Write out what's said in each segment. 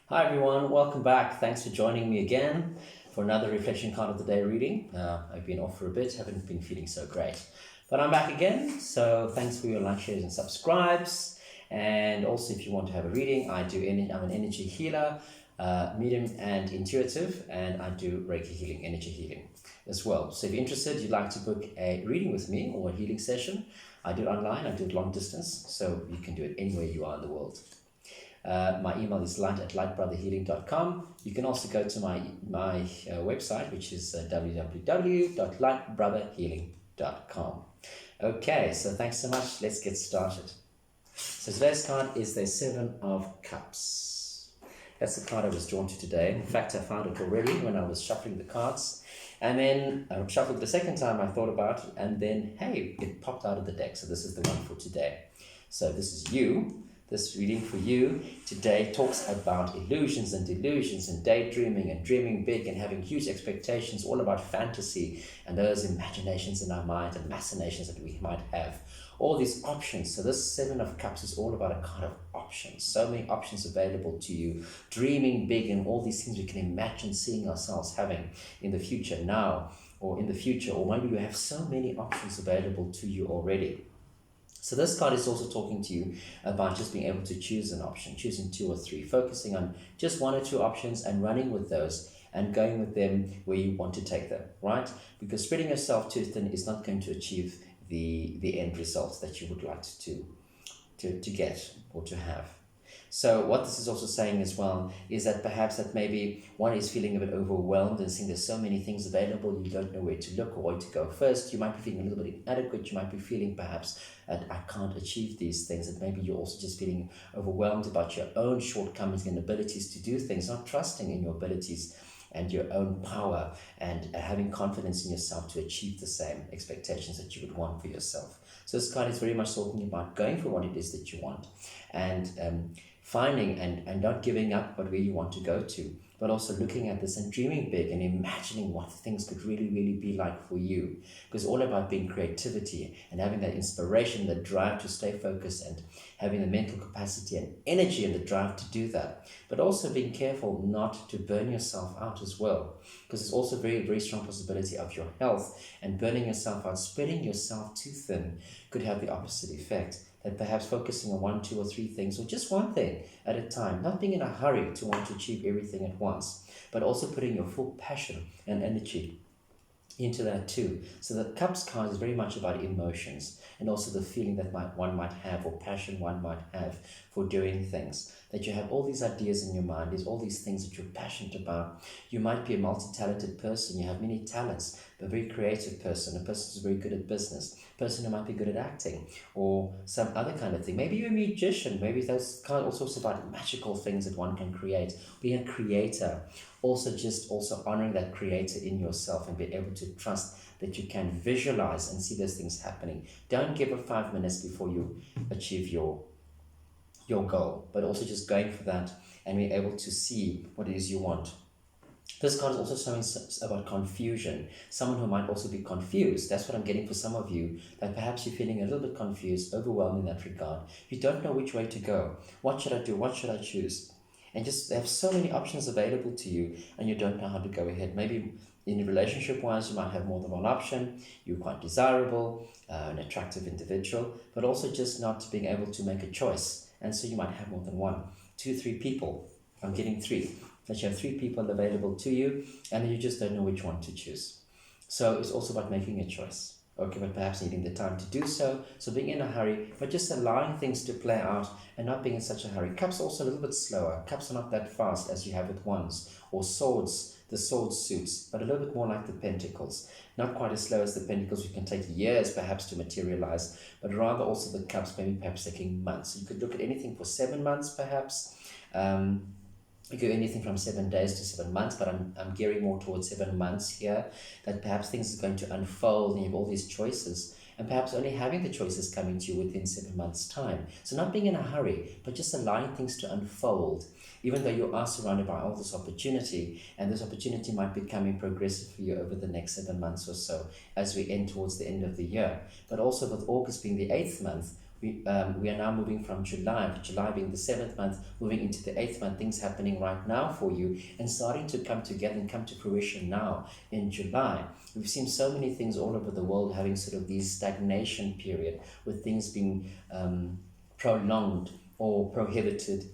Hi everyone, welcome back. Thanks for joining me again for another reflection card of the day reading. I've been off for a bit, haven't been feeling so great, but I'm back again. So thanks for your like, shares, and subscribes. And also, if you want to have a reading, I'm an energy healer, medium and intuitive, and I do reiki healing, energy healing as well. So if you're interested, you'd like to book a reading with me or a healing session, I do it online, I do it long distance, so you can do it anywhere you are in the world. My email is light@lightbrotherhealing.com. You can also go to my website, which is www.lightbrotherhealing.com. Okay, so thanks so much. Let's get started. So today's card is the Seven of Cups. That's the card I was drawn to today. In fact, I found it already when I was shuffling the cards. And then I shuffled the second time, I thought about it, and then, hey, it popped out of the deck. So this is the one for today. So this is you. This reading for you today talks about illusions and delusions and daydreaming and dreaming big and having huge expectations, all about fantasy and those imaginations in our mind and machinations that we might have. All these options. So this Seven of Cups is all about a kind of options. So many options available to you. Dreaming big and all these things we can imagine seeing ourselves having in the future now or in the future. Or maybe you have so many options available to you already. So this card is also talking to you about just being able to choose an option, choosing two or three, focusing on just one or two options and running with those and going with them where you want to take them, right? Because spreading yourself too thin is not going to achieve the end results that you would like to get or to have. So what this is also saying as well is that perhaps that maybe one is feeling a bit overwhelmed and seeing there's so many things available, you don't know where to look or where to go first. You might be feeling a little bit inadequate. You might be feeling perhaps that I can't achieve these things. And maybe you're also just feeling overwhelmed about your own shortcomings and abilities to do things, not trusting in your abilities and your own power and having confidence in yourself to achieve the same expectations that you would want for yourself. So this card is very much talking about going for what it is that you want and finding and not giving up but where you want to go to, but also looking at this and dreaming big and imagining what things could really, really be like for you. Because all about being creativity and having that inspiration, the drive to stay focused and having the mental capacity and energy and the drive to do that. But also being careful not to burn yourself out as well. Because it's also a very, very strong possibility of your health, and burning yourself out, spreading yourself too thin could have the opposite effect. That perhaps focusing on one, two, or three things, or just one thing at a time, not being in a hurry to want to achieve everything at once, but also putting your full passion and energy into that too. So the Cups card is very much about emotions and also the feeling that one might have, or passion one might have for doing things. That you have all these ideas in your mind, there's all these things that you're passionate about. You might be a multi-talented person, you have many talents, a very creative person, a person who's very good at business, a person who might be good at acting, or some other kind of thing. Maybe you're a magician, maybe those kind of also about magical things that one can create. Being a creator, also honoring that creator in yourself and being able to trust that you can visualize and see those things happening. Don't give it 5 minutes before you achieve your goal, but also just going for that and being able to see what it is you want. This card is also something about confusion. Someone who might also be confused. That's what I'm getting for some of you, that perhaps you're feeling a little bit confused, overwhelmed in that regard. You don't know which way to go. What should I do? What should I choose? And just have so many options available to you and you don't know how to go ahead. Maybe in a relationship-wise, you might have more than one option. You're quite desirable, an attractive individual, but also just not being able to make a choice. And so you might have more than one, 2, 3 people. I'm getting 3. That you have 3 people available to you and you just don't know which one to choose. So it's also about making a choice. Okay, but perhaps needing the time to do so. So being in a hurry, but just allowing things to play out and not being in such a hurry. Cups are also a little bit slower. Cups are not that fast as you have with wands or swords, the sword suits, but a little bit more like the pentacles. Not quite as slow as the pentacles, which can take years perhaps to materialize, but rather also the cups, maybe perhaps taking months. So you could look at anything for 7 months perhaps. You could do anything from 7 days to 7 months, but I'm gearing more towards 7 months here, that perhaps things are going to unfold and you have all these choices, and perhaps only having the choices coming to you within 7 months' time. So not being in a hurry, but just allowing things to unfold, even though you are surrounded by all this opportunity, and this opportunity might be coming progressive for you over the next 7 months or so as we end towards the end of the year. But also with August being the 8th month, we are now moving from July being the 7th month, moving into the 8th month, things happening right now for you and starting to come together and come to fruition now in July. We've seen so many things all over the world having sort of these stagnation period with things being prolonged or prohibited,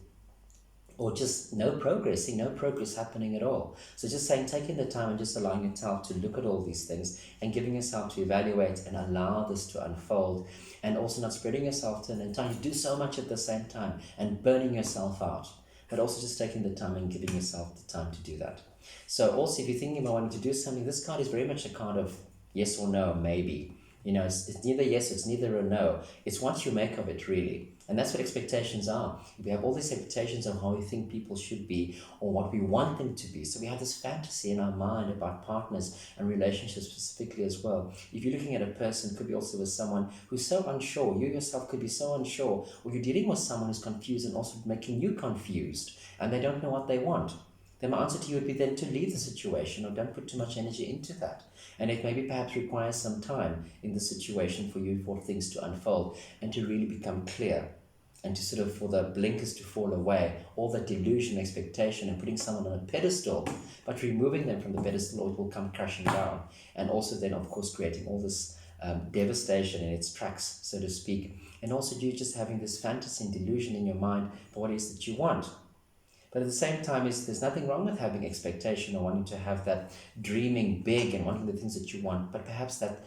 or just no progress, see no progress happening at all. So just saying, taking the time and just allowing yourself to look at all these things and giving yourself to evaluate and allow this to unfold, and also not spreading yourself thin and trying to do so much at the same time and burning yourself out, but also just taking the time and giving yourself the time to do that. So also, if you're thinking about wanting to do something, this card is very much a card of yes or no, maybe. You know, it's neither yes, it's neither a no. It's what you make of it, really. And that's what expectations are. We have all these expectations of how we think people should be or what we want them to be. So we have this fantasy in our mind about partners and relationships specifically as well. If you're looking at a person, it could be also with someone who's so unsure. You yourself could be so unsure, or you're dealing with someone who's confused and also making you confused, and they don't know what they want. Then my answer to you would be then to leave the situation, or don't put too much energy into that. And it maybe perhaps requires some time in the situation for you, for things to unfold and to really become clear, and to sort of, for the blinkers to fall away, all that delusion, expectation, and putting someone on a pedestal, but removing them from the pedestal, or it will come crashing down. And also then, of course, creating all this devastation in its tracks, so to speak. And also you just having this fantasy and delusion in your mind for what it is that you want. But at the same time, there's nothing wrong with having expectation or wanting to have that dreaming big and wanting the things that you want. But perhaps that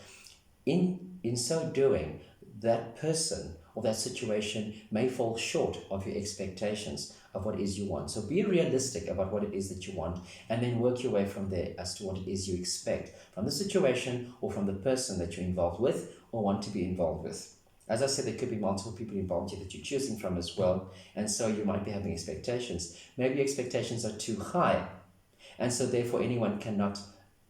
in so doing, that person or that situation may fall short of your expectations of what it is you want. So be realistic about what it is that you want, and then work your way from there as to what it is you expect from the situation or from the person that you're involved with or want to be involved with. As I said, there could be multiple people involved here that you're choosing from as well, and so you might be having expectations. Maybe expectations are too high, and so therefore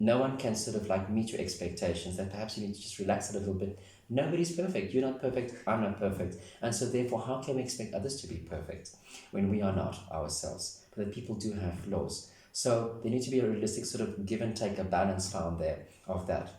no one can sort of like meet your expectations, that perhaps you need to just relax a little bit. Nobody's perfect. You're not perfect. I'm not perfect. And so therefore, how can we expect others to be perfect when we are not ourselves? But that people do have flaws. So there needs to be a realistic sort of give and take, a balance found there of that.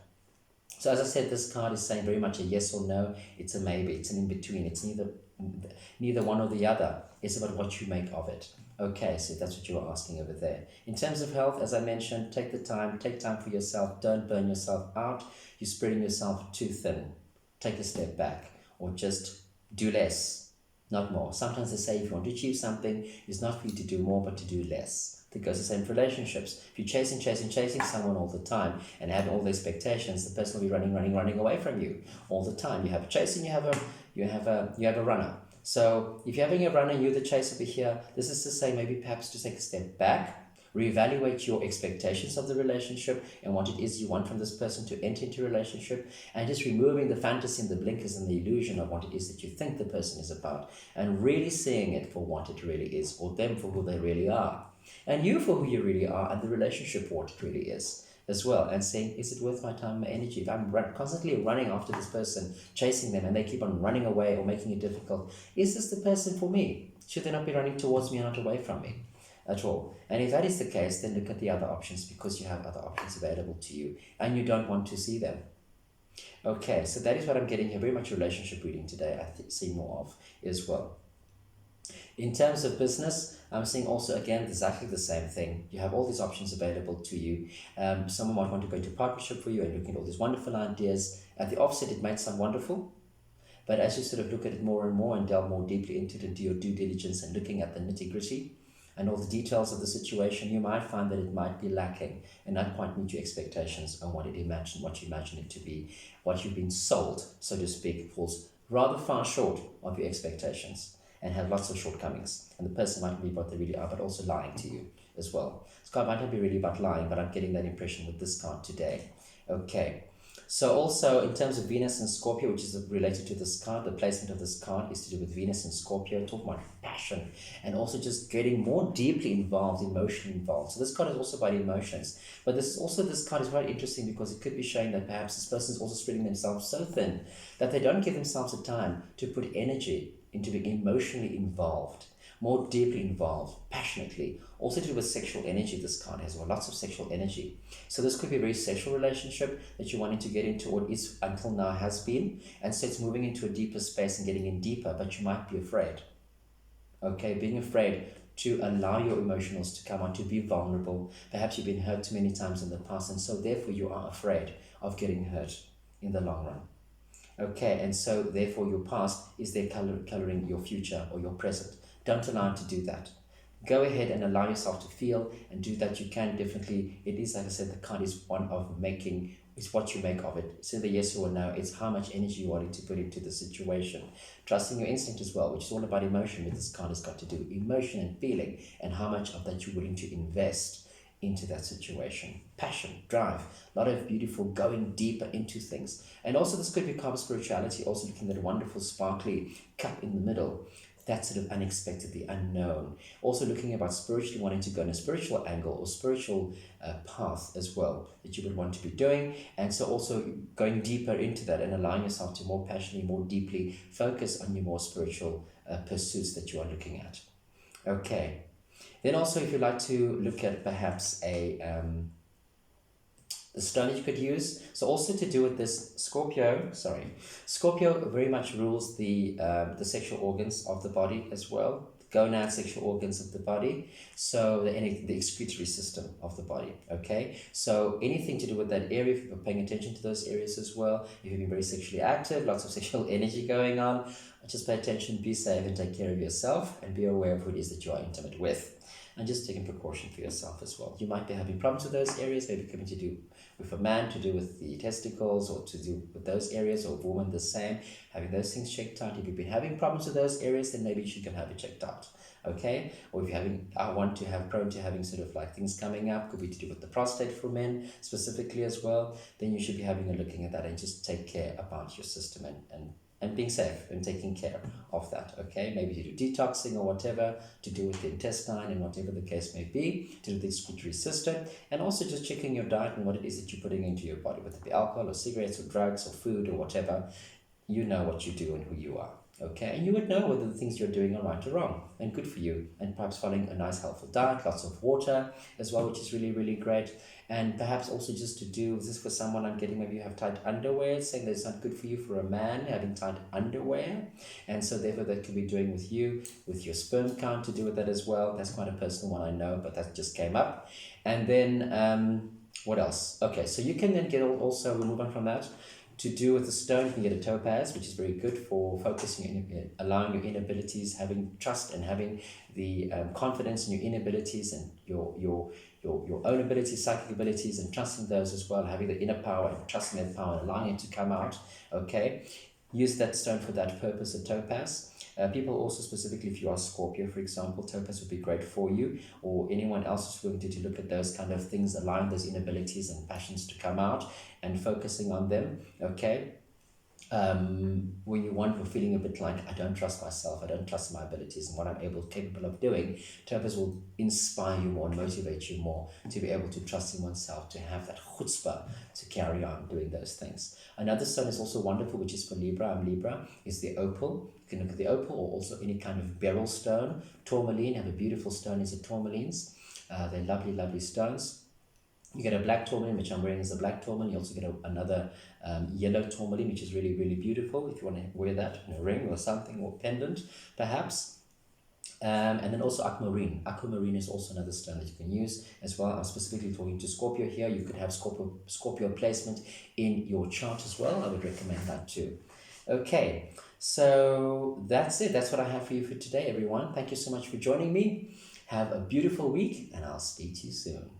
So as I said, this card is saying very much a yes or no. It's a maybe. It's an in-between. It's neither one or the other. It's about what you make of it. Okay, so that's what you were asking over there. In terms of health, as I mentioned, take time for yourself. Don't burn yourself out. You're spreading yourself too thin. Take a step back, or just do less, not more. Sometimes they say if you want to achieve something, it's not for you to do more, but to do less. It goes the same for relationships. If you're chasing someone all the time and have all the expectations, the person will be running away from you all the time. You have a chaser and you have a runner. So if you're having a runner and you're the chaser over here, this is to say maybe perhaps to take a step back, reevaluate your expectations of the relationship and what it is you want from this person to enter into a relationship, and just removing the fantasy and the blinkers and the illusion of what it is that you think the person is about, and really seeing it for what it really is, or them for who they really are, and you for who you really are, and the relationship for what it really is as well, and saying, is it worth my time and my energy? If I'm constantly running after this person, chasing them, and they keep on running away or making it difficult, is this the person for me? Should they not be running towards me and not away from me at all? And if that is the case, then look at the other options, because you have other options available to you and you don't want to see them. Okay, so that is what I'm getting here. Very much relationship reading today, I see more of as well. In terms of business, I'm seeing also again exactly the same thing. You have all these options available to you. Someone might want to go into partnership for you and looking at all these wonderful ideas. At the offset, it might sound wonderful, but as you sort of look at it more and more and delve more deeply into it and do your due diligence and looking at the nitty-gritty and all the details of the situation, you might find that it might be lacking and not quite meet your expectations on what you imagine it to be. What you've been sold, so to speak, falls rather far short of your expectations and have lots of shortcomings. And the person might be what they really are, but also lying to you as well. This card might not be really about lying, but I'm getting that impression with this card today. Okay. So also in terms of Venus and Scorpio, which is related to this card, the placement of this card is to do with Venus and Scorpio, talking about passion and also just getting more deeply involved, emotionally involved. So this card is also about emotions. But this card is very interesting because it could be showing that perhaps this person is also spreading themselves so thin that they don't give themselves the time to put energy into being emotionally involved more deeply involved, passionately. Also to do with sexual energy, this card has lots of sexual energy. So this could be a very sexual relationship that you're wanting to get into, or is until now has been. And so it's moving into a deeper space and getting in deeper, but you might be afraid. Okay, being afraid to allow your emotionals to come out, to be vulnerable. Perhaps you've been hurt too many times in the past, and so therefore you are afraid of getting hurt in the long run. Okay, and so therefore your past is there coloring your future or your present. Don't allow it to do that. Go ahead and allow yourself to feel and do that. You can definitely, it is, like I said, the card is one of making, it's what you make of it. It's either yes or no. It's how much energy you're wanting to put into the situation. Trusting your instinct as well, which is all about emotion, what this card has got to do. Emotion and feeling, and how much of that you're willing to invest into that situation. Passion, drive, a lot of beautiful going deeper into things. And also this could be card of spirituality, also looking at a wonderful sparkly cup in the middle. That sort of unexpected, the unknown. Also looking about spiritually wanting to go in a spiritual angle or spiritual path as well that you would want to be doing. And so also going deeper into that and allowing yourself to more passionately, more deeply focus on your more spiritual pursuits that you are looking at. Okay. Then also if you'd like to look at perhaps a stone that you could use. So also to do with this Scorpio very much rules the sexual organs of the body as well. Gonad sexual organs of the body. So the excretory system of the body. Okay. So anything to do with that area, if you're paying attention to those areas as well, if you've been very sexually active, lots of sexual energy going on, just pay attention, be safe and take care of yourself and be aware of who it is that you are intimate with. And just taking precaution for yourself as well. You might be having problems with those areas, maybe coming to do with a man, to do with the testicles, or to do with those areas, or a woman the same, having those things checked out. If you've been having problems with those areas, then maybe you can have it checked out. Okay? Or if you're prone to having sort of like things coming up, could be to do with the prostate for men specifically as well, then you should be having a looking at that and just take care about your system and being safe and taking care of that, okay? Maybe to do detoxing or whatever, to do with the intestine and whatever the case may be, to do with the excretory system, and also just checking your diet and what it is that you're putting into your body, whether it be alcohol or cigarettes or drugs or food or whatever. You know what you do and who you are, okay? And you would know whether the things you're doing are right or wrong and good for you, and perhaps following a nice healthful diet, lots of water as well, which is really, really great. And perhaps also just to do this for someone, I'm getting maybe you have tight underwear, saying that it's not good for you for a man having tight underwear. And so therefore that could be doing with you, with your sperm count, to do with that as well. That's quite a personal one, I know, but that just came up. And then what else? Okay, so you can then get also, we'll move on from that, to do with the stone. You can get a topaz, which is very good for focusing, allowing your inabilities, having trust and having the confidence in your inabilities and your own abilities, psychic abilities, and trusting those as well, having the inner power and trusting that power and allowing it to come out, okay? Use that stone for that purpose, a topaz. People also specifically, if you are Scorpio, for example, topaz would be great for you, or anyone else who's willing to look at those kind of things, allowing those inabilities and passions to come out and focusing on them, okay? When you want, you're feeling a bit like, I don't trust myself, I don't trust my abilities and what I'm capable of doing, topaz will inspire you more and motivate you more to be able to trust in oneself, to have that chutzpah to carry on doing those things. Another stone is also wonderful, which is for Libra, I'm Libra, is the opal. You can look at the opal, or also any kind of beryl stone. Tourmaline, have a beautiful stone, is the tourmalines. They're lovely, lovely stones. You get a black tourmaline, which I'm wearing is a black tourmaline. You also get another yellow tourmaline, which is really, really beautiful if you want to wear that in a ring or something, or pendant, perhaps. And then also aquamarine. Aquamarine is also another stone that you can use as well. I'm specifically talking to Scorpio here. You could have Scorpio placement in your chart as well. I would recommend that too. Okay, so that's it. That's what I have for you for today, everyone. Thank you so much for joining me. Have a beautiful week, and I'll speak to you soon.